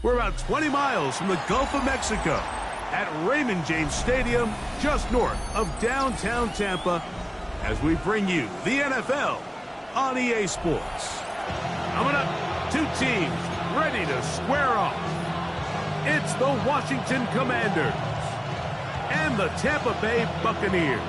We're about 20 miles from the Gulf of Mexico at Raymond James Stadium, just north of downtown Tampa, as we bring you the NFL on EA Sports. Coming up, two teams ready to square off. It's the Washington Commanders and the Tampa Bay Buccaneers.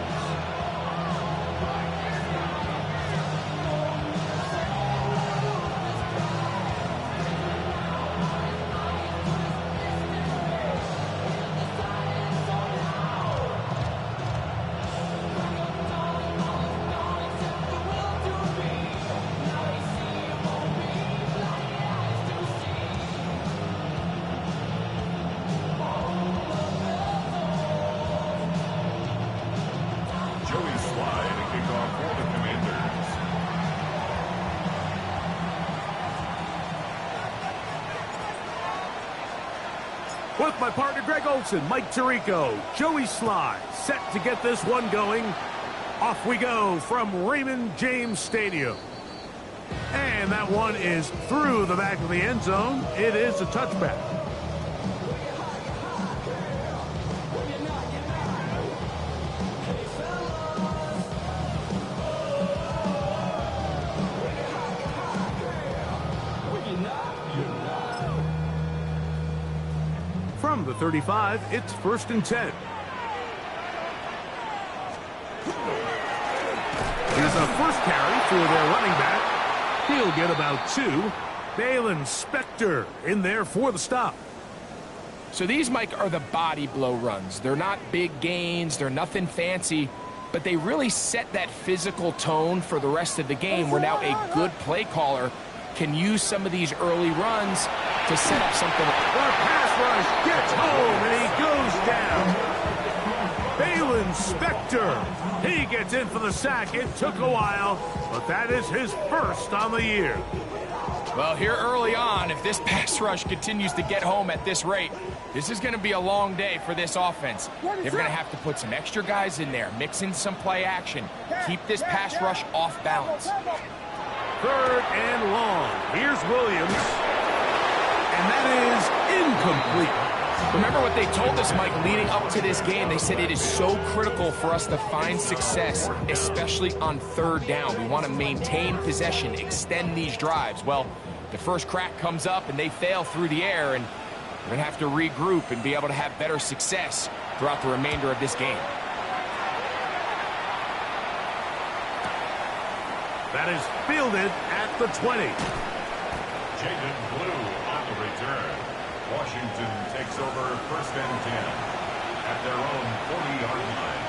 With my partner Greg Olson, Mike Tirico, Joey Sly, set to get this one going. Off we go from Raymond James Stadium. And that one is through the back of the end zone. It is a touchback. From the 35, it's 1st and 10. Here's a first carry for their running back. He'll get about 2. Balin Spector in there for the stop. So these, Mike, are the body blow runs. They're not big gains. They're nothing fancy. But they really set that physical tone for the rest of the game, where now a good play caller can use some of these early runs to set up something. The pass rush gets home, and he goes down. Balin Spector, he gets in for the sack. It took a while, but that is his first on the year. Well, here early on, if this pass rush continues to get home at this rate, this is going to be a long day for this offense. They're going to have to put some extra guys in there, mix in some play action, keep this pass rush off balance. 3rd and long. Here's Williams. And that is incomplete. Remember what they told us, Mike, leading up to this game. They said it is so critical for us to find success, especially on 3rd down. We want to maintain possession, extend these drives. Well, the first crack comes up and they fail through the air, and we're going to have to regroup and be able to have better success throughout the remainder of this game. That is fielded at the 20. Jaden Blue on the return. Washington takes over 1st and 10 at their own 40-yard line.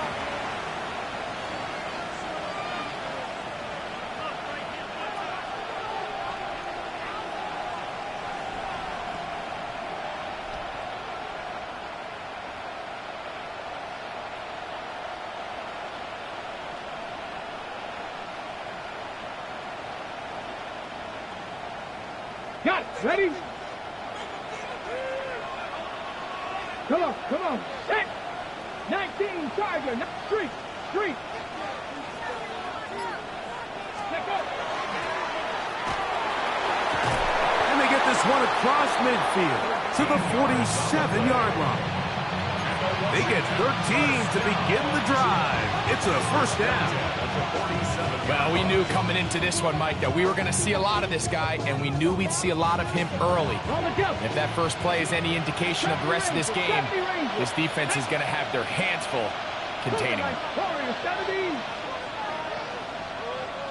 Got it. Ready? Come on. Set. 19, Tiger. Street. Let go. And they get this one across midfield to the 47-yard line. They get 13 to begin the drive. It's a 1st down. Well, we knew coming into this one, Mike, that we were going to see a lot of this guy, and we knew we'd see a lot of him early. If that first play is any indication of the rest of this game, this defense is going to have their hands full containing him.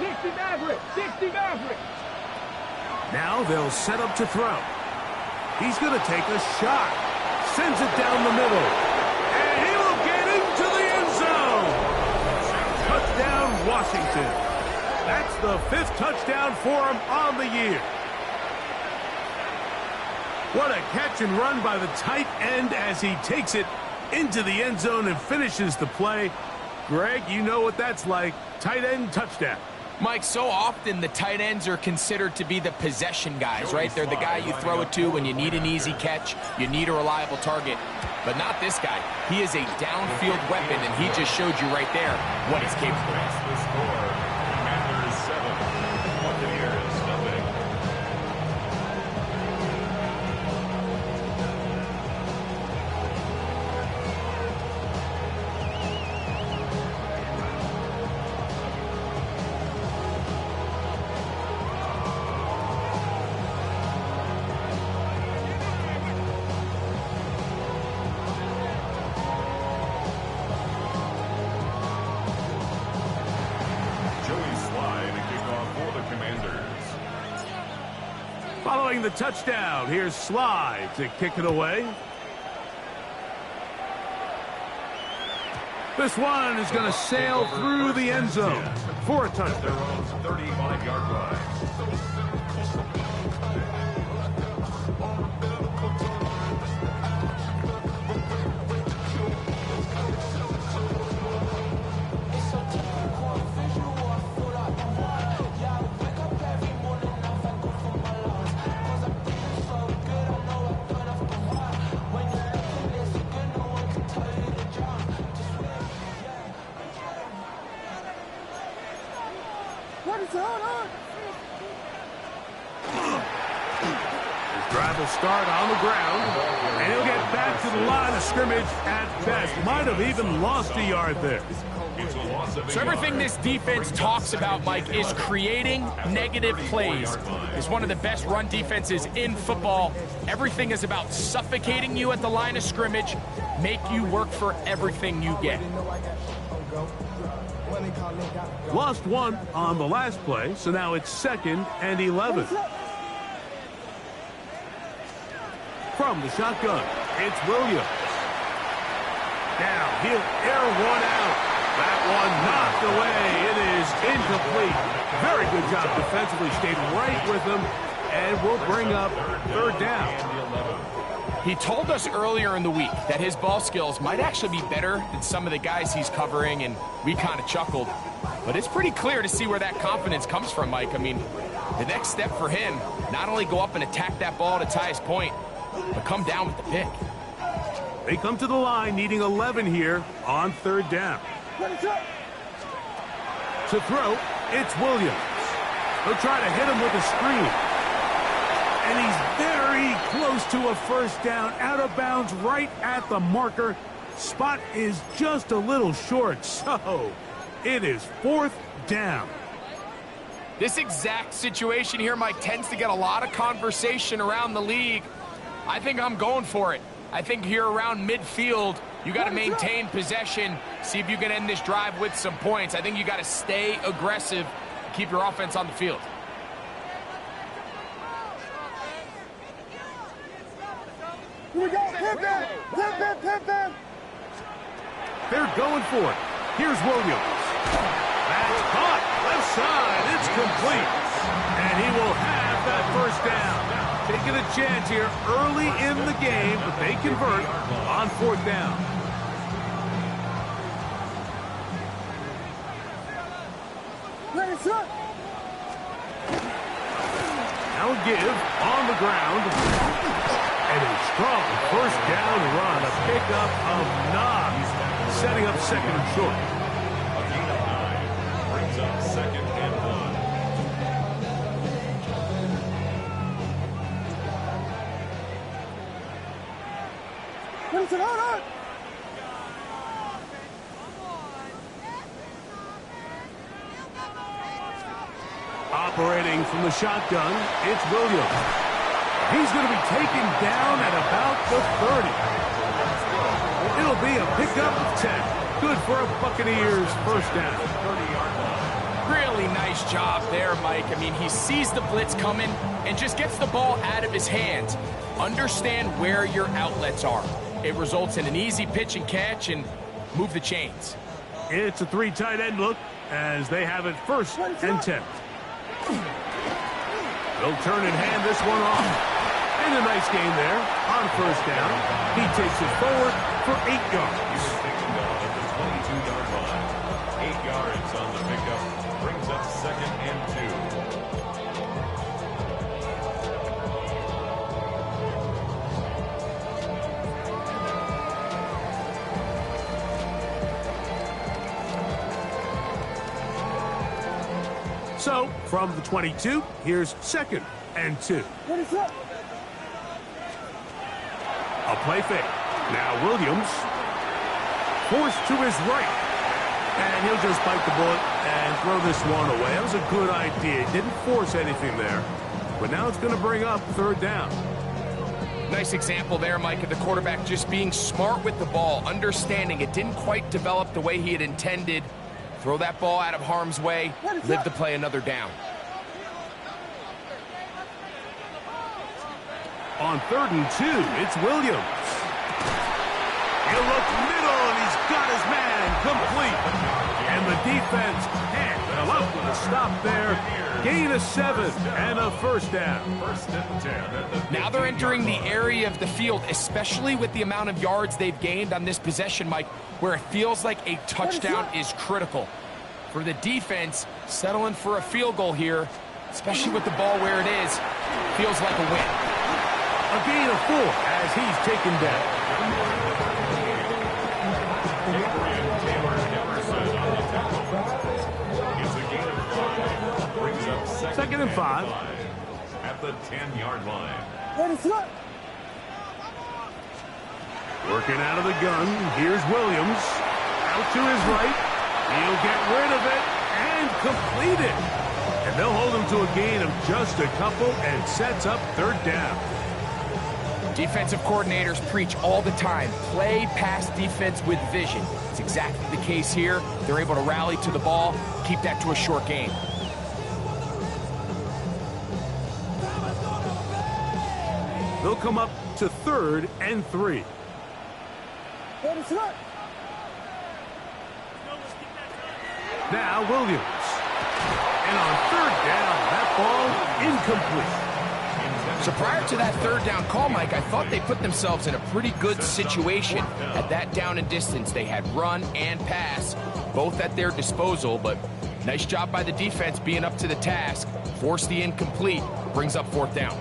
60 Maverick. Now they'll set up to throw. He's going to take a shot. Sends it down the middle. And he will get into the end zone. Touchdown, Washington. That's the 5th touchdown for him on the year. What a catch and run by the tight end as he takes it into the end zone and finishes the play. Greg, you know what that's like. Tight end touchdown. Mike, so often the tight ends are considered to be the possession guys, right? They're the guy you throw it to when you need an easy catch, you need a reliable target. But not this guy. He is a downfield weapon, and he just showed you right there what he's capable of. The score, Commanders 7, Buccaneers 0. throwing the touchdown. Here's Slide to kick it away. This one is going to sail through the end zone for a touchdown. Their own 35-yard line. Drive will start on the ground, and he'll get back to the line of scrimmage at best. Might have even lost a yard there. So everything this defense talks about, Mike, is creating negative plays. It's one of the best run defenses in football. Everything is about suffocating you at the line of scrimmage, make you work for everything you get. Lost one on the last play, so now it's 2nd and 11. From the shotgun, it's Williams. Now he'll air one out. That one knocked away. It is incomplete. Very good job defensively. Stayed right with him, and will bring up 3rd down. He told us earlier in the week that his ball skills might actually be better than some of the guys he's covering, and we kind of chuckled. But it's pretty clear to see where that confidence comes from, Mike. I mean, the next step for him, not only go up and attack that ball to tie his point, but come down with the pick. They come to the line needing 11 here on 3rd down. To throw, it's Williams. He'll try to hit him with a screen. And he's very close to a 1st down, out of bounds right at the marker. Spot is just a little short, so it is 4th down. This exact situation here, Mike, tends to get a lot of conversation around the league. I think I'm going for it. I think here around midfield, you got to maintain possession, see if you can end this drive with some points. I think you got to stay aggressive, keep your offense on the field. Here we go. Hit them. They're going for it. Here's Williams. That's caught. Left side. It's complete. And he will have that 1st down. Taking a chance here early in the game, but they convert on 4th down. Now a give on the ground. And a strong 1st down run. A pickup of Knobs, setting up 2nd and short. A gain of 9 brings up 2nd and 1. Operating from the shotgun, it's Williams. He's going to be taken down at about the 30. It'll be a pickup of 10. Good for a Buccaneers 1st down. Really nice job there, Mike. I mean, he sees the blitz coming and just gets the ball out of his hands. Understand where your outlets are. It results in an easy pitch and catch and move the chains. It's a 3 tight end look as they have it 1st and 10. They'll turn and hand this one off. And a nice gain there on 1st down. He takes it forward for 8 yards. Taken down at the 22-yard line. 8 yards on the pickup. Brings up 2nd and 2. So, from the 22, here's 2nd and 2. A play fake. Now Williams forced to his right. And he'll just bite the bullet and throw this one away. That was a good idea. He didn't force anything there. But now it's going to bring up 3rd down. Nice example there, Mike, of the quarterback just being smart with the ball, understanding it didn't quite develop the way he had intended. Throw that ball out of harm's way, live to play another down. On 3rd and 2, it's Williams. He'll look middle, and he's got his man complete. And the defense can't come up with a stop there. Gain of 7 and a first down. Now they're entering the area of the field, especially with the amount of yards they've gained on this possession, Mike, where it feels like a touchdown is critical. For the defense, settling for a field goal here, especially with the ball where it is, feels like a win. A gain of 4 as he's taken down. Second and 5. At the 10-yard line. Working out of the gun. Here's Williams. Out to his right. He'll get rid of it and complete it. And they'll hold him to a gain of just a couple and sets up 3rd down. Defensive coordinators preach all the time, play pass defense with vision. It's exactly the case here. They're able to rally to the ball, keep that to a short game. They'll come up to 3rd and 3. Now Williams. And on 3rd down, that ball incomplete. So prior to that 3rd down call, Mike, I thought they put themselves in a pretty good situation. At that down and distance, they had run and pass, both at their disposal, but nice job by the defense being up to the task. Force the incomplete, brings up 4th down.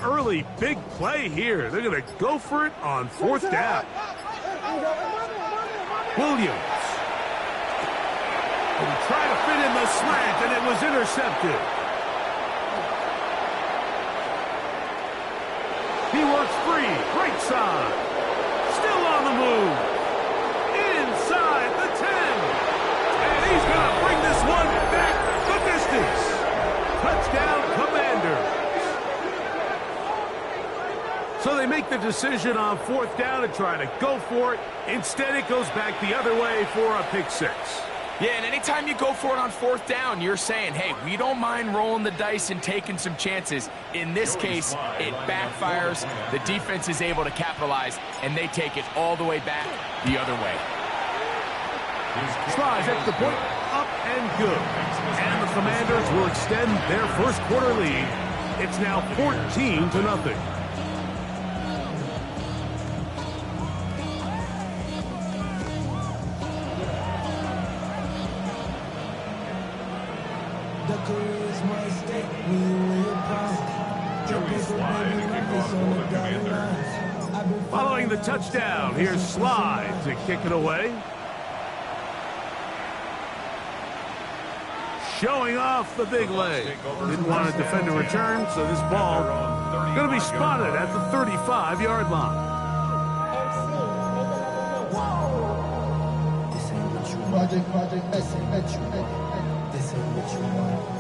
Early big play here. They're going to go for it on 4th down. Williams. He tried to fit in the slant, and it was intercepted. He works free. Right side. Still on the move. Inside the 10. And he's going to bring this one back the distance. Touchdown, Commanders. So they make the decision on 4th down to try to go for it. Instead, it goes back the other way for a pick 6. Yeah, and anytime you go for it on 4th down, you're saying, hey, we don't mind rolling the dice and taking some chances. In this case, it backfires. The defense is able to capitalize, and they take it all the way back the other way. Slides at the point, up and good. And the Commanders will extend their first quarter lead. It's now 14-0. Following the touchdown, here's Slide to kick it away. Showing off the big leg. Didn't want to defend a return, so this ball going to be spotted at the 35-yard line. Project, this ain't what you want.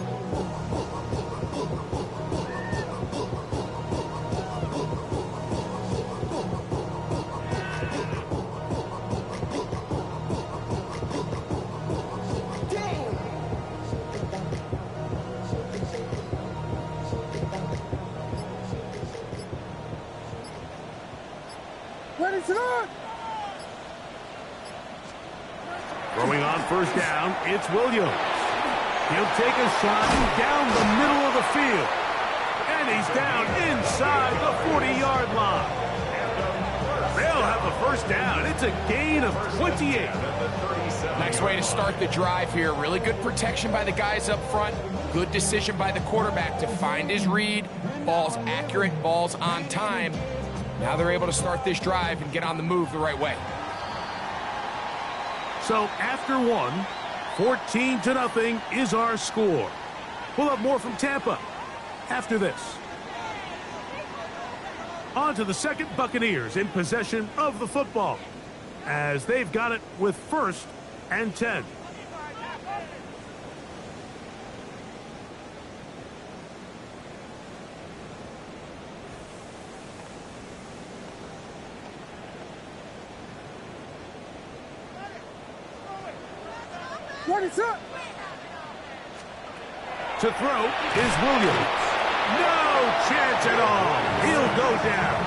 Throwing on 1st down, it's Williams. He'll take a shot down the middle of the field. And he's down inside the 40-yard line. They'll have the 1st down. It's a gain of 28. Nice way to start the drive here. Really good protection by the guys up front. Good decision by the quarterback to find his read. Ball's accurate, ball's on time. Now they're able to start this drive and get on the move the right way. So after 1, 14-0 is our score. We'll have more from Tampa after this. On to the 2nd Buccaneers in possession of the football as they've got it with 1st and 10. To throw is Williams. No chance at all. He'll go down.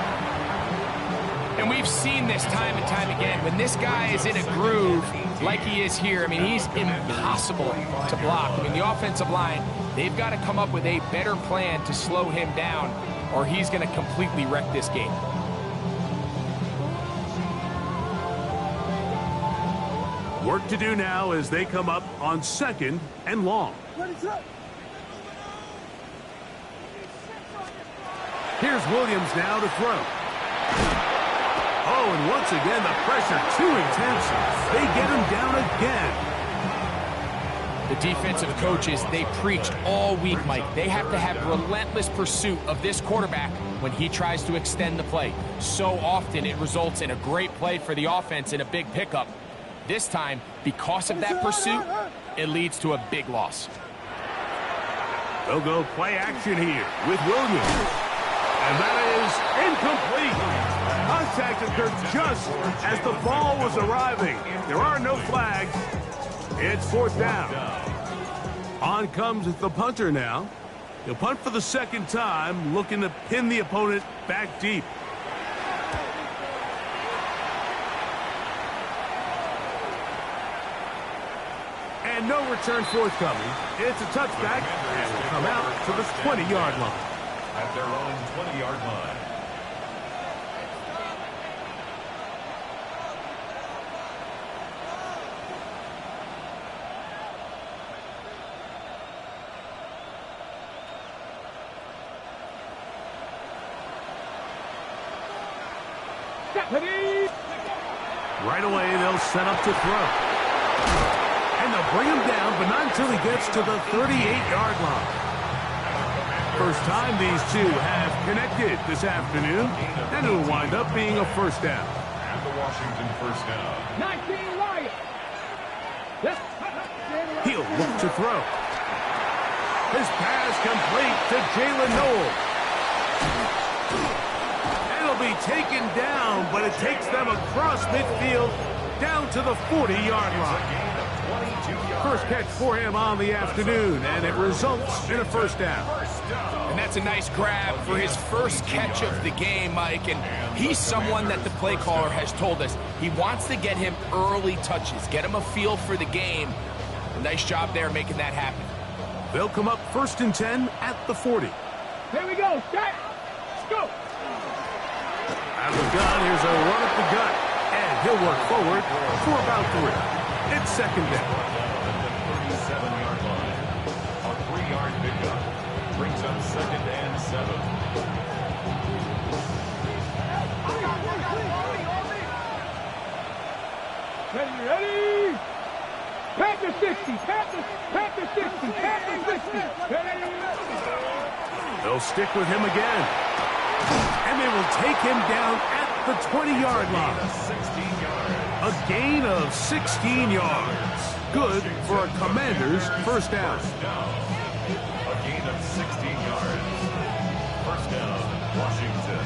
And we've seen this time and time again. When this guy is in a groove like he is here, I mean, he's impossible to block. I mean, the offensive line, they've got to come up with a better plan to slow him down, or he's going to completely wreck this game. Work to do now as they come up on 2nd and long. Here's Williams now to throw. Oh, and once again, the pressure too intense. They get him down again. The defensive coaches, they preached all week, Mike. They have to have relentless pursuit of this quarterback when he tries to extend the play. So often it results in a great play for the offense and a big pickup. This time, because of that pursuit, it leads to a big loss. They'll go play action here with Williams. And that is incomplete. Contact occurred just as the ball was arriving. There are no flags. It's 4th down. On comes the punter now. He'll punt for the 2nd time, looking to pin the opponent back deep. And no return forthcoming. It's a touchback, and will come out to the 20-yard line. At their own 20-yard line. Right away, they'll set up to throw. And they'll bring him down, but not until he gets to the 38-yard line. First time these two have connected this afternoon, and it'll wind up being a 1st down. And the Washington 1st down. 19 Lions. He'll look to throw. His pass complete to Jalen Noel. It'll be taken down, but it takes them across midfield down to the 40-yard line. First catch for him on the afternoon, and it results in a 1st down. And that's a nice grab for his first catch of the game, Mike. And he's someone that the play caller has told us he wants to get him early touches, get him a feel for the game. Nice job there making that happen. They'll come up 1st and 10 at the 40. Here we go. Start. Let's go. Out of the gun, here's a run up the gut. And he'll work forward for about 3. It's 2nd down. 37-yard line. A 3-yard pickup. Brings up 2nd and 7. Ready? Panther 60. Panther 60. Panther 60. Ready? They'll stick with him again. And they will take him down at the 20-yard line. 16 yards. A gain of 16 yards. Good for a Commander's 1st down. A gain of 16 yards. 1st down, Washington.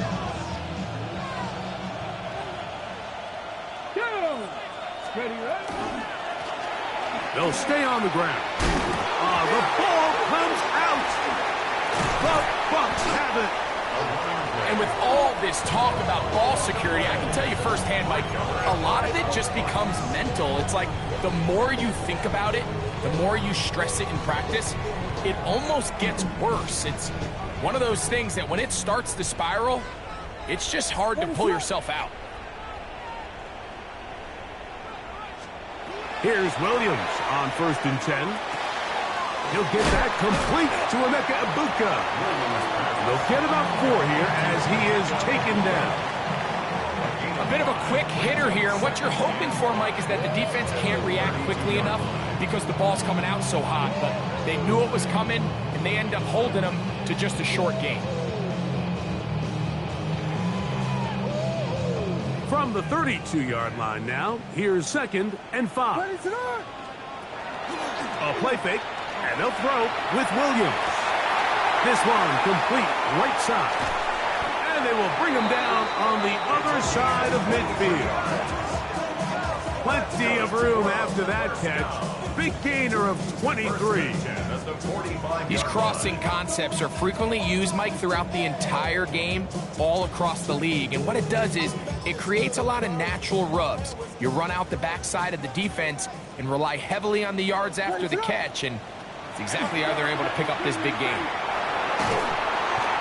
Down. Ready? They'll stay on the ground. The ball comes out. The Bucs have it. And with all this talk about ball security, I can tell you firsthand, Mike, a lot of it just becomes mental. It's like the more you think about it, the more you stress it in practice, it almost gets worse. It's one of those things that when it starts to spiral, it's just hard to pull yourself out. Here's Williams on 1st and 10. He'll get that complete to Emeka Ibuka. They'll get about 4 here as he is taken down. A bit of a quick hitter here, and what you're hoping for, Mike, is that the defense can't react quickly enough because the ball's coming out so hot. But they knew it was coming, and they end up holding them to just a short gain. From the 32-yard line now, here's 2nd and 5. A play fake, and they'll throw with Williams. This one complete right side. And they will bring him down on the other side of midfield. Plenty of room after that catch. Big gainer of 23. These crossing concepts are frequently used, Mike, throughout the entire game, all across the league. And what it does is it creates a lot of natural rubs. You run out the backside of the defense and rely heavily on the yards after the catch, and it's exactly how they're able to pick up this big game.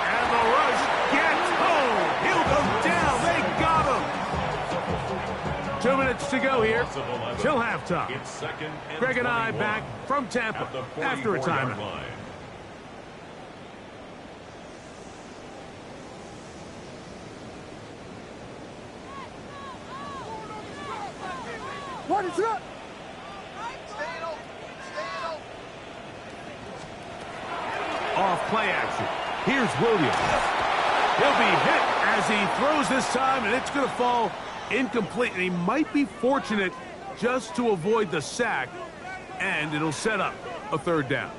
And the rush gets home. He'll go down. They got him. 2 minutes to go here till halftime. Greg and I back from Tampa after a timeout. What is up? Off play action. Here's Williams. He'll be hit as he throws this time, and it's going to fall incomplete. And he might be fortunate just to avoid the sack, and it'll set up a third down.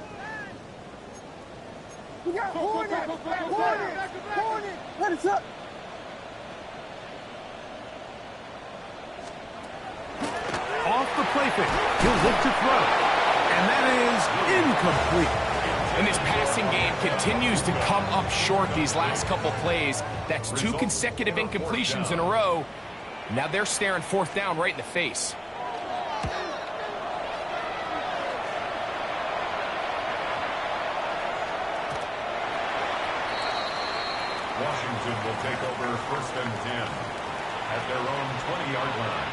We got Hornet! Hornet! What is up? Off the play fake. He'll look to throw. And that is incomplete. And this passing game continues to come up short these last couple plays. That's 2 consecutive incompletions in a row. Now they're staring fourth down right in the face. Washington will take over 1st and 10 at their own 20-yard line.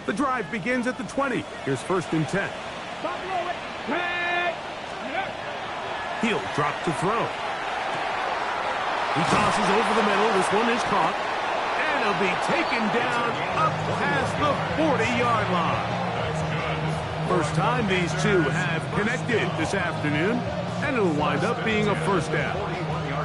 The drive begins at the 20. Here's 1st and 10. He'll drop to throw. He tosses over the middle. This one is caught. And he'll be taken down up past the 40-yard line. First time these two have connected this afternoon, and it'll wind up being a first down.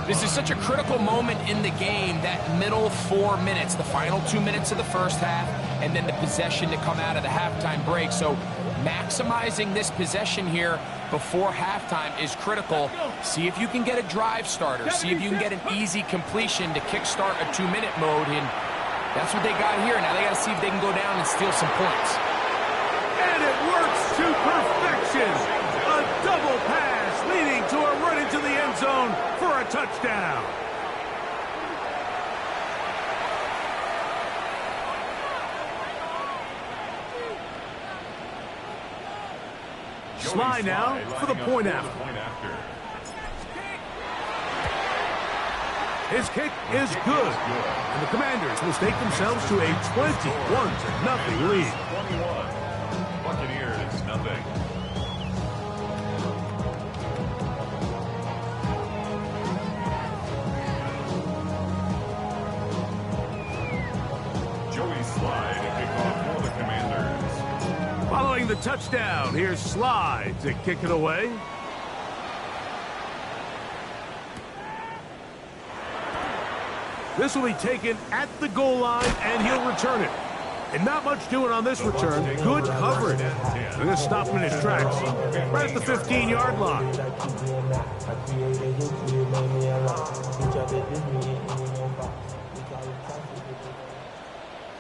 This is such a critical moment in the game, that middle 4 minutes, the final 2 minutes of the first half, and then the possession to come out of the halftime break. So maximizing this possession here before halftime is critical. See if you can get a drive starter. See if you can get an easy completion to kickstart a 2-minute mode, and that's what they got here. Now they got to see if they can go down and steal some points. And it works to perfection. A double pass leading to a run into the end zone for a touchdown. Sly now for the point after. His kick is good. And the Commanders will stake themselves to a 21-0 lead. 21. Buccaneers, nothing. Joey Slide to kick off for the Commanders. Following the touchdown, here's Slide to kick it away. This will be taken at the goal line, and he'll return it. And not much doing on this return. Good coverage. They're going to stop him in his tracks right at the 15-yard line.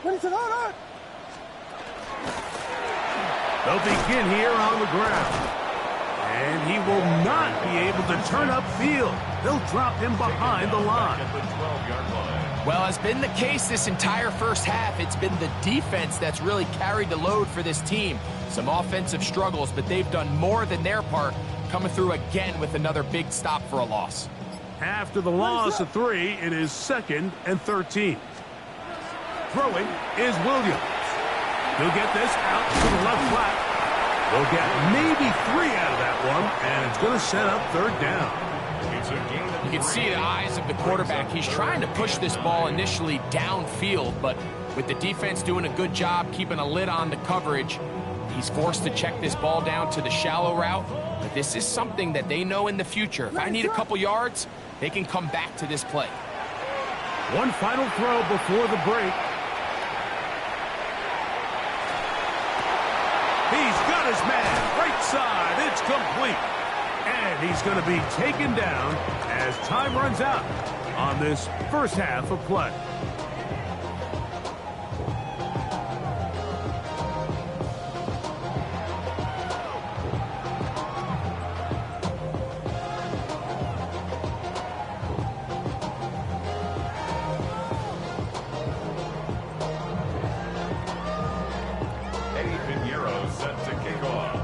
What is it on? They'll begin here on the ground. And he will not be able to turn upfield. They'll drop him behind the line. Well, has been the case this entire first half. It's been the defense that's really carried the load for this team. Some offensive struggles, but they've done more than their part, coming through again with another big stop for a loss. After the loss of 3, it is 2nd and 13. Throwing is Williams. He'll get this out to the left flat. They'll get maybe 3 out of that one, and it's going to set up 3rd down. You can see the eyes of the quarterback. He's trying to push this ball initially downfield, but with the defense doing a good job keeping a lid on the coverage, he's forced to check this ball down to the shallow route. But this is something that they know in the future. If I need a couple yards, they can come back to this play. One final throw before the break. He's got his man right inside. It's complete. And he's going to be taken down as time runs out on this first half of play. Set to kick off.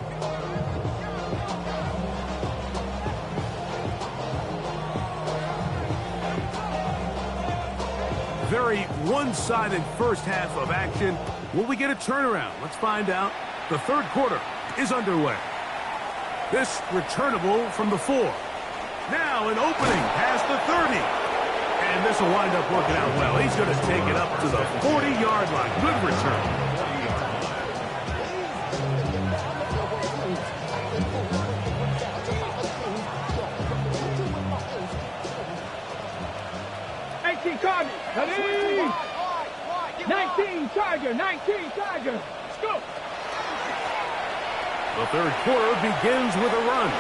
Very one-sided first half of action. Will we get a turnaround? Let's find out. The third quarter is underway. This returnable from the 4. Now an opening past the 30. And this will wind up working out well. He's going to take it up to the 40-yard line. Good return. Cardinals. 19 Tiger. 19 Tiger. Let's go. The third quarter begins with a run.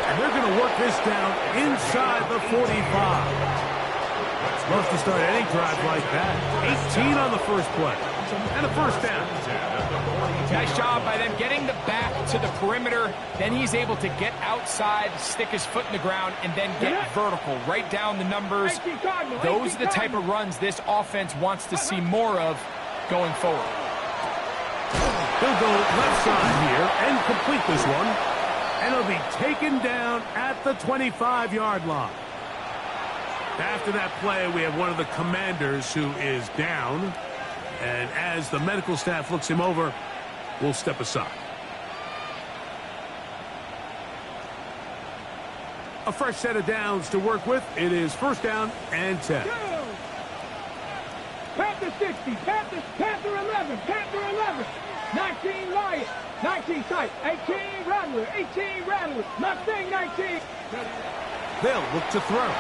And they're going to work this down inside the 45. Love to start any drive like that. 18 on the first play. And a first down. Nice job by them getting the back to the perimeter. Then he's able to get outside, stick his foot in the ground, and then get vertical right down the numbers. Those are the type of runs this offense wants to see more of going forward. He'll go left side here and complete this one. And he'll be taken down at the 25-yard line. After that play, we have one of the commanders who is down. And as the medical staff looks him over, we'll step aside. A fresh set of downs to work with. It is first down and 10. Panther 60, Panther 11, Panther 11, 19 Lion, 19 Tight, 18 Rattler, 18 Rattler, not saying 19. They'll look to throw.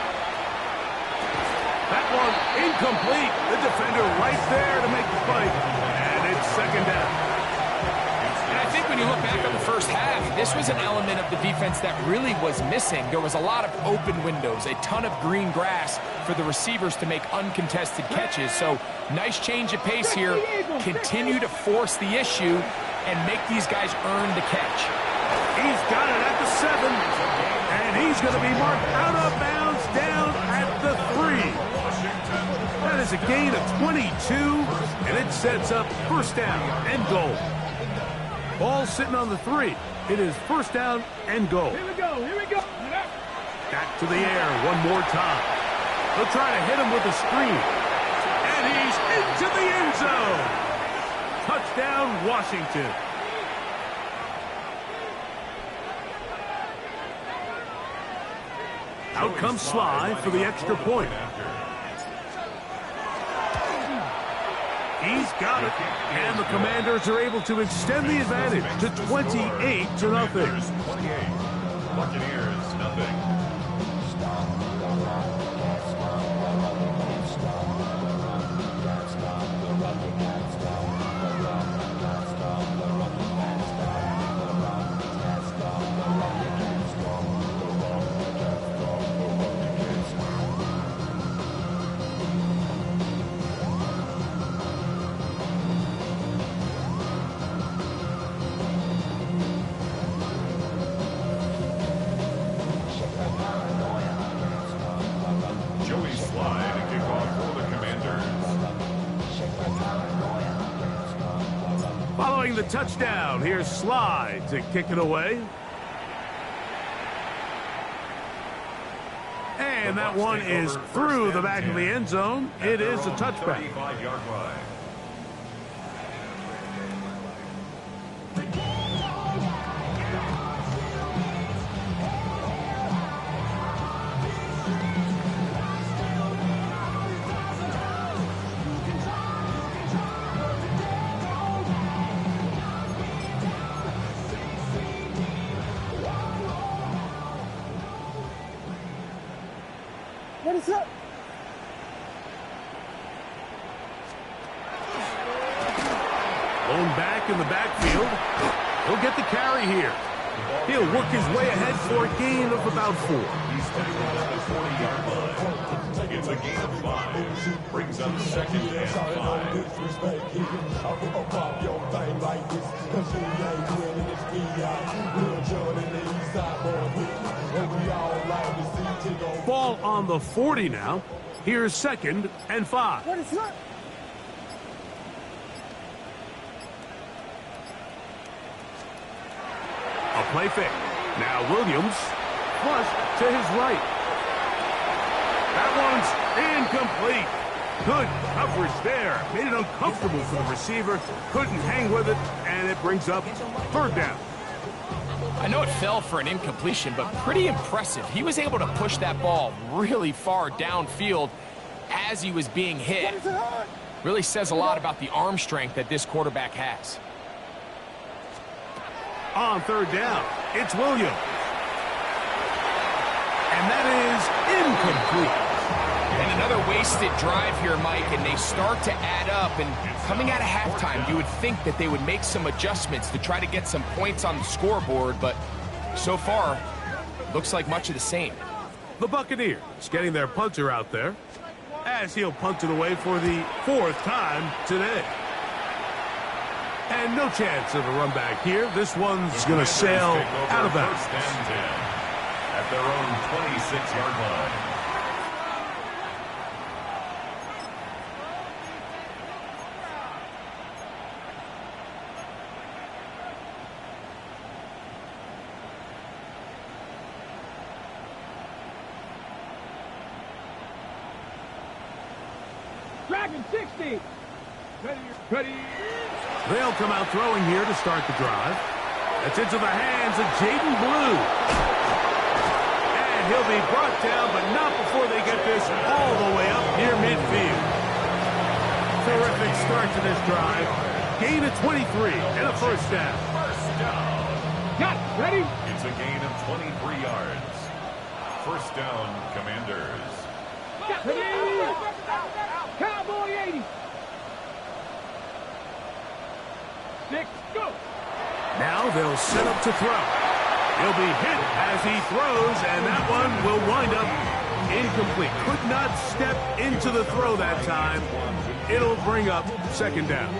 That one incomplete. The defender right there to make the fight. And it's second down. And I think when you look back on the first half, this was an element of the defense that really was missing. There was a lot of open windows, a ton of green grass for the receivers to make uncontested catches. So nice change of pace here. Continue to force the issue and make these guys earn the catch. He's got it at the 7. And he's going to be marked out of bounds down at the 3. That is a gain of 22, and it sets up first down and goal. Ball sitting on the 3. It is first down and goal. Here we go, here we go. Back to the air one more time. They'll try to hit him with a screen. And he's into the end zone. Touchdown, Washington. Out comes Sly for the extra point. He's got it. And the Commanders are able to extend the advantage to 28-0. Commanders 28, Buccaneers nothing. Following the touchdown, here's Sly to kick it away. And that one is through the back of the end zone. It is a touchback. 35-yard line. What is up? Blown back in the backfield. He'll get the carry here. He'll work his way ahead for a gain of about 4. He's tackled at the 40-yard line. It's a gain of 5. Brings up second and 5. Ball on the 40 now. Here's second and 5. What is that? A play fake. Now Williams, flush to his right. That one's incomplete. Good coverage there. Made it uncomfortable for the receiver. Couldn't hang with it, and it brings up third down. I know it fell for an incompletion, but pretty impressive. He was able to push that ball really far downfield as he was being hit. Really says a lot about the arm strength that this quarterback has. On third down, it's Williams. And that is incomplete. And another wasted drive here, Mike, and they start to add up. And coming out of halftime, you would think that they would make some adjustments to try to get some points on the scoreboard, but so far, looks like much of the same. The Buccaneers getting their punter out there as he'll punt it away for the 4th time today. And no chance of a run back here. This one's going to sail out of bounds. First and 10 at their own 26-yard line. Dragon 60. Ready. They'll come out throwing here to start the drive. That's into the hands of Jaden Blue. And he'll be brought down, but not before they get this all the way up near midfield. Terrific start to this drive. Gain of 23 and a first down. Got it. Ready? It's a gain of 23 yards. First down, Commanders. Ready. Cowboy 80. 6, go. Now they'll set up to throw. He'll be hit as he throws, and that one will wind up incomplete. Could not step into the throw that time. It'll bring up second down.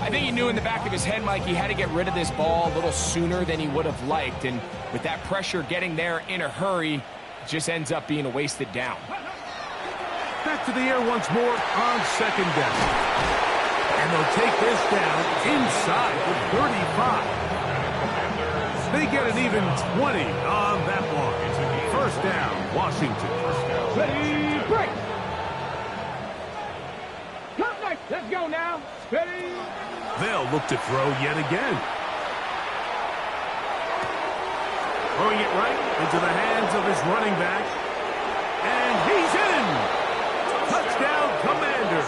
I think he knew in the back of his head, Mike, he had to get rid of this ball a little sooner than he would have liked. And with that pressure getting there in a hurry, it just ends up being a wasted down. Back to the air once more on second down. And they'll take this down inside the 35. They get an even 20 on that one. First down, Washington. Ready, break. Come next. Let's go now. Ready. They'll look to throw yet again. Throwing it right into the hands of his running back. And he's in. Touchdown, Commanders.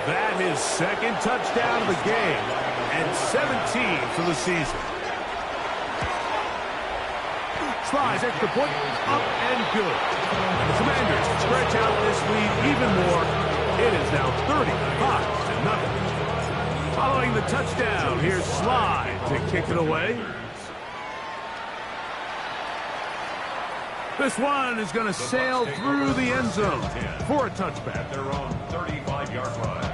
That is second touchdown of the game and 17 for the season. Slides extra point up and good. And the Commanders stretch out this lead even more. It is now 35-0. Following the touchdown, here's Slide to kick it away. This one is going to sail through the end zone for a touchback. At their own 35-yard line.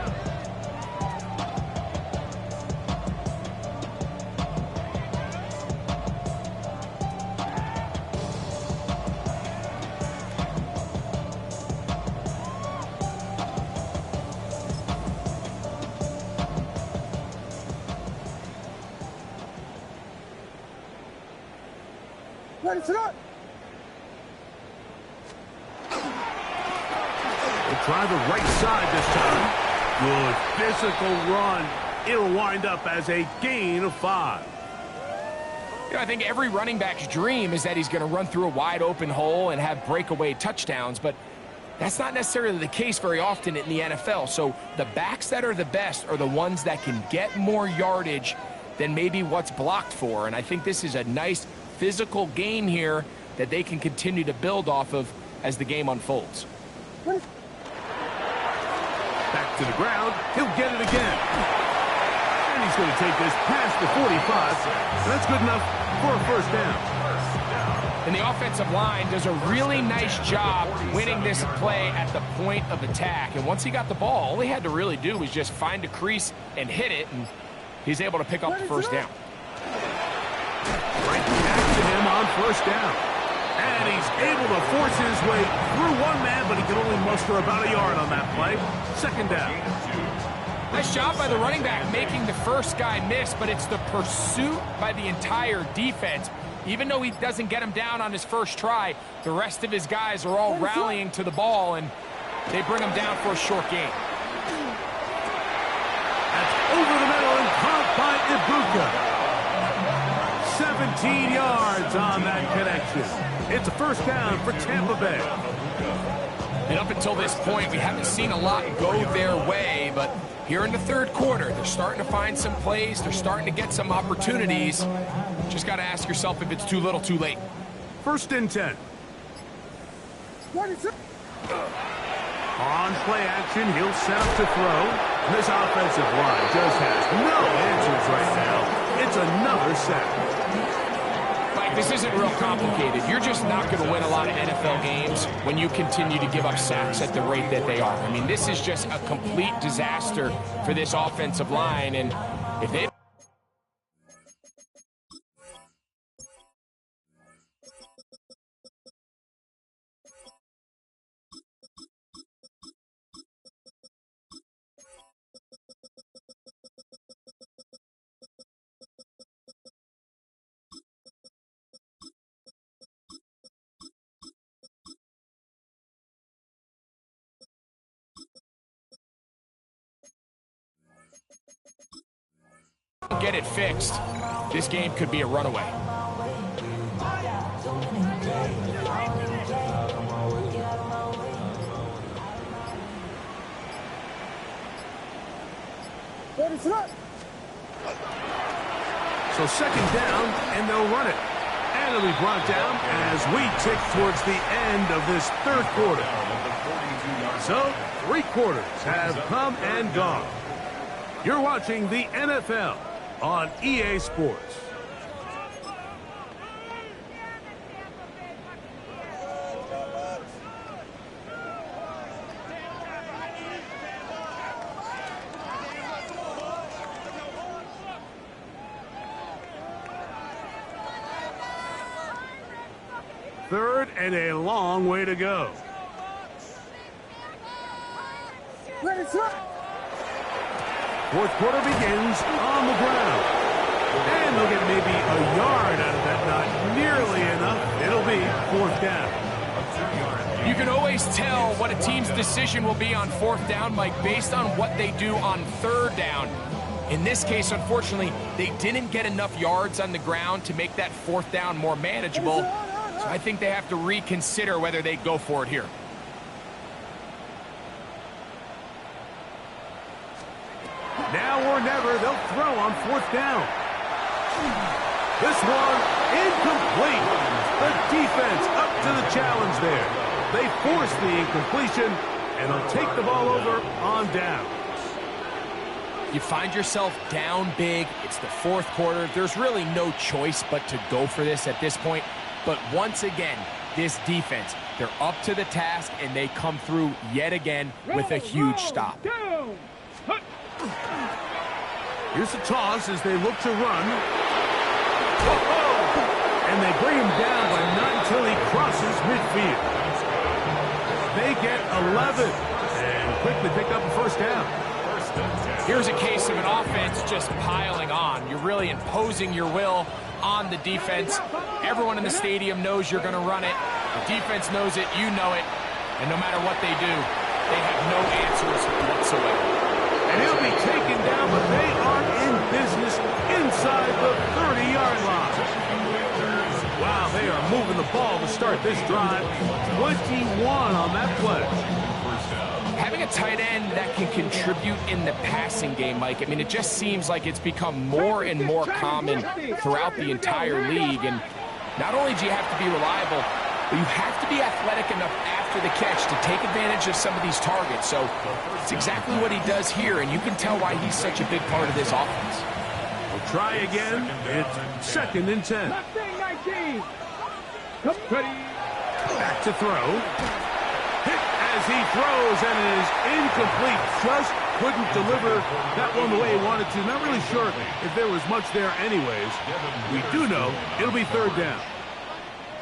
Ready to go. Try the right side this time. Good physical run. It'll wind up as a gain of 5. You know, I think every running back's dream is that he's going to run through a wide open hole and have breakaway touchdowns, but that's not necessarily the case very often in the NFL. So the backs that are the best are the ones that can get more yardage than maybe what's blocked for. And I think this is a nice physical game here that they can continue to build off of as the game unfolds. Back to the ground. He'll get it again. And And he's going to take this past the 45. That's good enough for a first down. And the offensive line does a really nice job winning this play at the point of attack. And once he got the ball, all he had to really do was just find a crease and hit it, and he's able to pick up the first down. Right back to him on first down. And he's able to force his way through one man, but he can only muster about a yard on that play. Second down. Nice job by the running back making the first guy miss, but it's the pursuit by the entire defense. Even though he doesn't get him down on his first try, the rest of his guys are all rallying to the ball, and they bring him down for a short gain. That's over the middle and caught by Ibuka. 17 yards on that connection. It's a first down for Tampa Bay. And up until this point, we haven't seen a lot go their way, but here in the third quarter, they're starting to find some plays. They're starting to get some opportunities. Just got to ask yourself if it's too little, too late. First and 10. On play action, he'll set up to throw. This offensive line just has no answers right now. It's another sack. Mike, this isn't real complicated. You're just not going to win a lot of NFL games when you continue to give up sacks at the rate that they are. I mean, this is just a complete disaster for this offensive line, and if they get it fixed, this game could be a runaway. So second down, and they'll run it. And it'll be brought down as we tick towards the end of this third quarter. So 3 quarters have come and gone. You're watching the NFL on EA Sports. Third and a long way to go. Fourth quarter begins on the ground. And they'll get maybe a yard out of that. Not nearly enough. It'll be fourth down. You can always tell what a team's decision will be on fourth down, Mike, based on what they do on third down. In this case, unfortunately, they didn't get enough yards on the ground to make that fourth down more manageable. So I think they have to reconsider whether they go for it here. Now or never, they'll throw on fourth down. This one, incomplete. The defense up to the challenge there. They force the incompletion, and they'll take the ball over on down. You find yourself down big. It's the fourth quarter. There's really no choice but to go for this at this point. But once again, this defense, they're up to the task, and they come through yet again with a huge stop. Here's the toss as they look to run. And they bring him down, but not until he crosses midfield. They get 11 and quickly pick up a first down. Here's a case of an offense just piling on. You're really imposing your will on the defense. Everyone in the stadium knows you're going to run it. The defense knows it, you know it. And no matter what they do, they have no answers whatsoever. And he'll be taken down, but they are in business inside the 30-yard line. Wow, they are moving the ball to start this drive. 21 on that play. Having a tight end that can contribute in the passing game, Mike, I mean, it just seems like it's become more and more common throughout the entire league. And not only do you have to be reliable, But you have to be athletic enough after the catch to take advantage of some of these targets. So it's exactly what he does here, and you can tell why he's such a big part of this offense. We'll try again. It's 2nd and 10. Mustang 19. Come ready. Back to throw. Hit as he throws, and it is incomplete. Just couldn't deliver that one the way he wanted to. Not really sure if there was much there anyways. We do know it'll be 3rd down.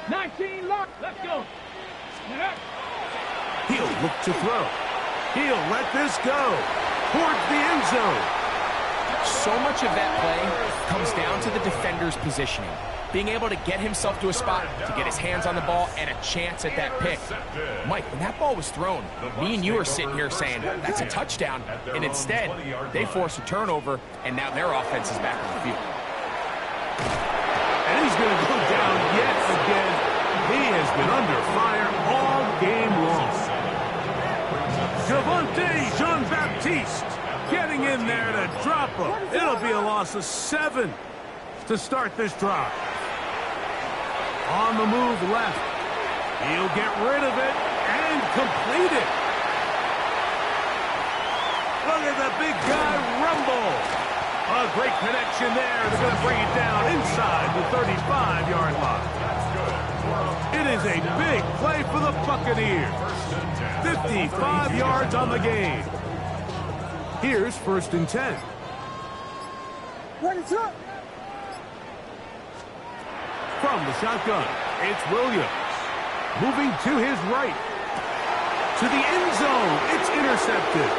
19 lock. Let's go. He'll look to throw. He'll let this go towards the end zone. So much of that play comes down to the defender's positioning. Being able to get himself to a spot to get his hands on the ball and a chance at that pick. Mike, when that ball was thrown, me and you are sitting here saying, that's a touchdown. And instead, they force a turnover, and now their offense is back on the field. And he's going to go down yet again. He has been under fire all game long. Javonte Jean-Baptiste getting in there to drop him. It'll be a loss of 7 to start this drive. On the move left. He'll get rid of it and complete it. Look at the big guy rumble. A great connection there. They're going to bring it down inside the 35-yard line. It is a big play for the Buccaneers. 55 yards on the game. Here's 1st and 10. What is up? From the shotgun, it's Williams. Moving to his right. To the end zone. It's intercepted.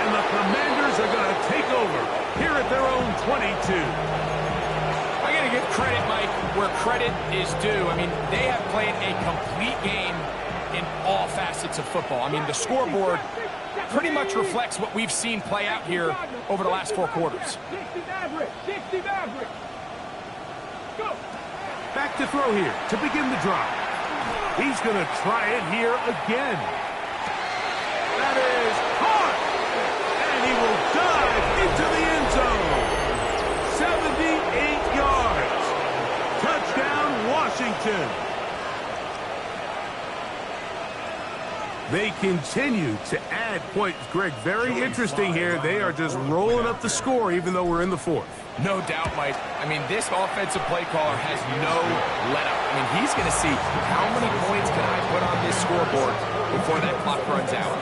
And the Commanders are going to take over here at their own 22. I got to give credit, Mike, where credit is due. I mean, they have played a complete game in all facets of football. I mean, the scoreboard pretty much reflects what we've seen play out here over the last 4 quarters. 60 average. 60 average. Go. Back to throw here to begin the drive. He's going to try it here again. That is caught. And he will dive into the end zone. 78 yards. Touchdown, Washington. They continue to add points. Greg, very interesting here. They are just rolling up the score even though we're in the 4th. No doubt, Mike. I mean, this offensive play caller has no let-up. I mean, he's going to see how many points can I put on this scoreboard before that clock runs out.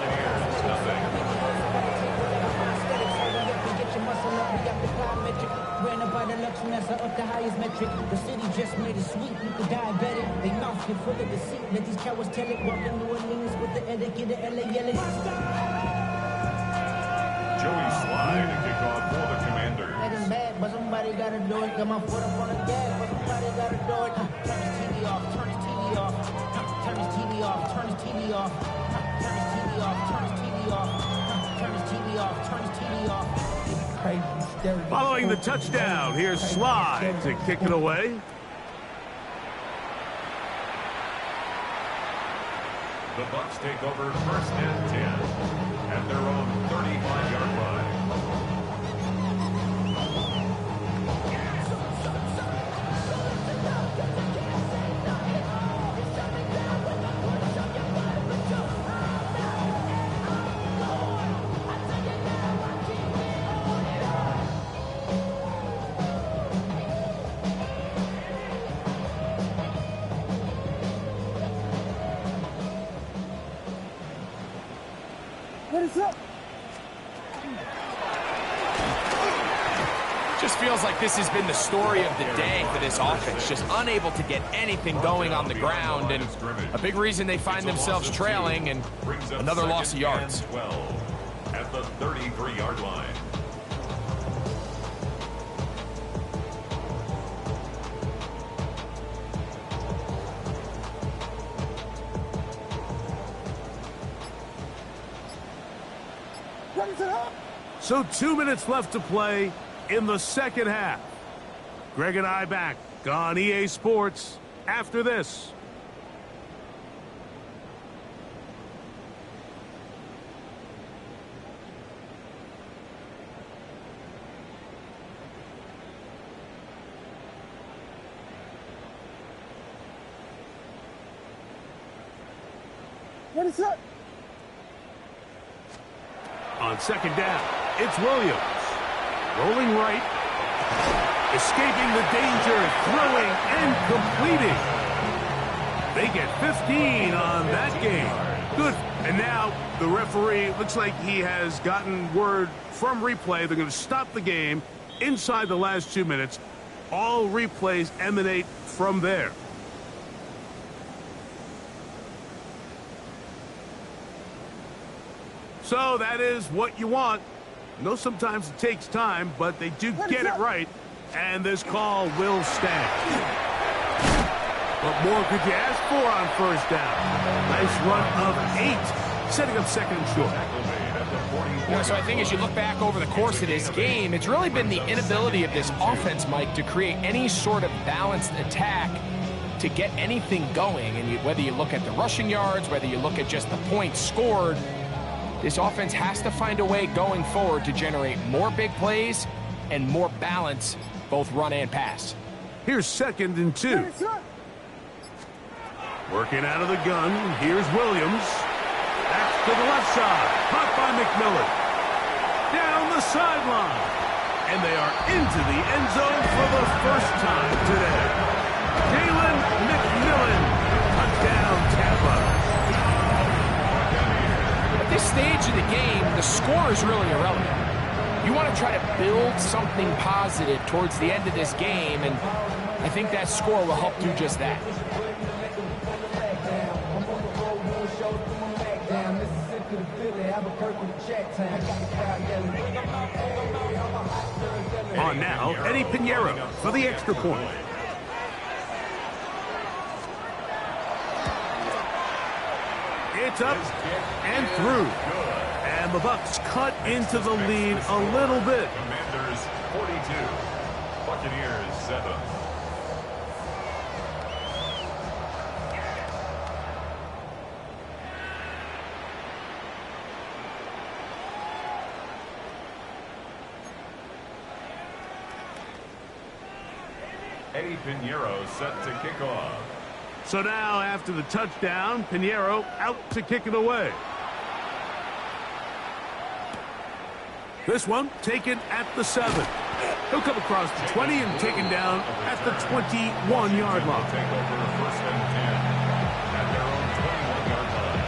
Up the highest metric. The city just made it sweet. You could diabetic. They mouth get full of deceit. Let these cowards tell it. Walk in New Orleans with the etiquette of LA yelling. Joey Slye to kick off for the Commanders. Getting bad, but somebody gotta do it. Got my foot up on the gas, but somebody gotta do it. Turn his TV off. Turn his TV off. Turn his TV off. Turn his TV off. Turn his TV off. Turn his TV off. Turn his TV off. Turn his TV off. Following the touchdown, here's Slye to kick it away. The Bucs take over 1st and 10 at their own 35-yard line. What is up? Just feels like this has been the story of the day for this offense. Just unable to get anything going on the ground, and a big reason they find themselves trailing and another loss of yards. 12 at the 33-yard line. What is up? So 2 minutes left to play in the 2nd half. Greg and I back on EA Sports after this. What is up? On second down, it's Williams. Rolling right. Escaping the danger, throwing and completing. They get 15 on that game. Good. And now the referee looks like he has gotten word from replay. They're going to stop the game inside the last 2 minutes. All replays emanate from there. So that is what you want. I know sometimes it takes time, but they do get it right. And this call will stand. What more could you ask for on first down? Nice run of 8, setting up second and short. So I think as you look back over the course of this game, it's really been the inability of this offense, Mike, to create any sort of balanced attack to get anything going. And whether you look at the rushing yards, whether you look at just the points scored, this offense has to find a way going forward to generate more big plays and more balance, both run and pass. Here's second and 2. Working out of the gun, here's Williams. Back to the left side, caught by McMillan. Down the sideline. And they are into the end zone for the first time today. Jalen McMillan, touchdown Tampa. At this stage of the game, the score is really irrelevant. You want to try to build something positive towards the end of this game, and I think that score will help do just that. On now, Eddie Pinheiro for the extra point. It's up and through. And the Bucs cut into the lead a little bit. Commanders 42, Buccaneers 7. Eddie Pinheiro set to kick off. So now, after the touchdown, Pinheiro out to kick it away. This one taken at the 7. He'll come across the 20 and taken down at the 21-yard line. Take over first and 10 at their own 21-yard line.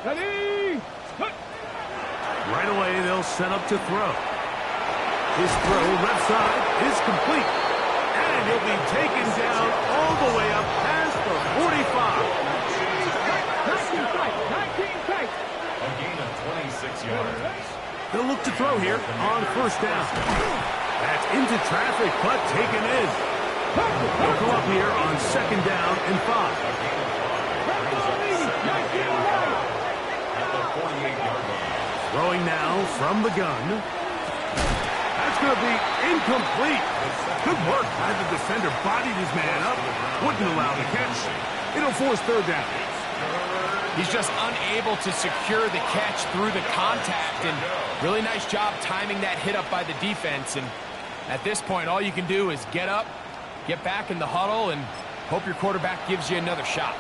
Ready? Right away, they'll set up to throw. His throw left side is complete. And he'll be taken down all the way up past the 45. 19 tight. A gain of 26 yards. They'll look to throw here on first down. That's into traffic, but taken in. They'll come up here on second down and 5. Throwing now from the gun. That's going to be incomplete. Good work by the defender. Bodied his man up. Wouldn't allow the catch. It'll force third down. He's just unable to secure the catch through the contact, and really nice job timing that hit up by the defense. And at this point, all you can do is get up, get back in the huddle, and hope your quarterback gives you another shot.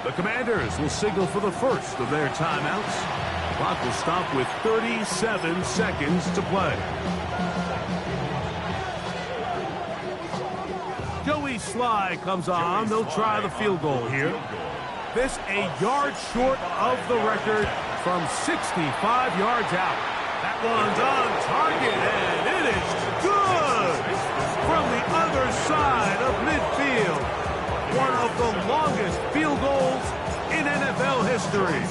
The Commanders will signal for the first of their timeouts. Clock will stop with 37 seconds to play. Joey Sly comes on. They'll try the field goal here. This a yard short of the record from 65 yards out. That one's on target, and it is good from the other side of midfield. One of the longest field goals in NFL history.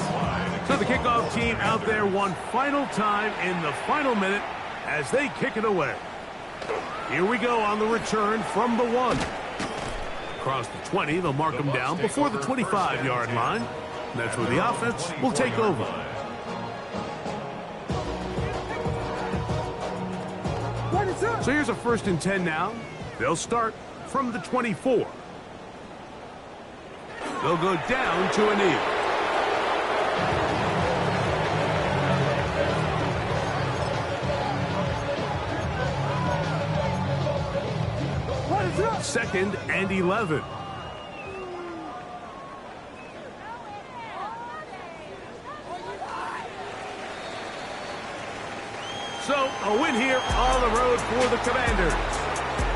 So the kickoff team out there one final time in the final minute as they kick it away. Here we go on the return from the 1. Across the 20, they'll mark them down before the 25-yard line. That's where the offense will take over. So here's a 1st and 10 now. They'll start from the 24. They'll go down to a knee. Second and 11. So, a win here on the road for the Commanders.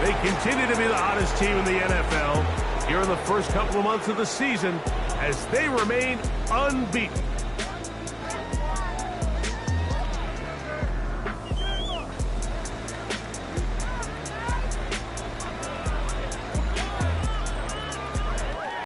They continue to be the hottest team in the NFL here in the first couple of months of the season as they remain unbeaten.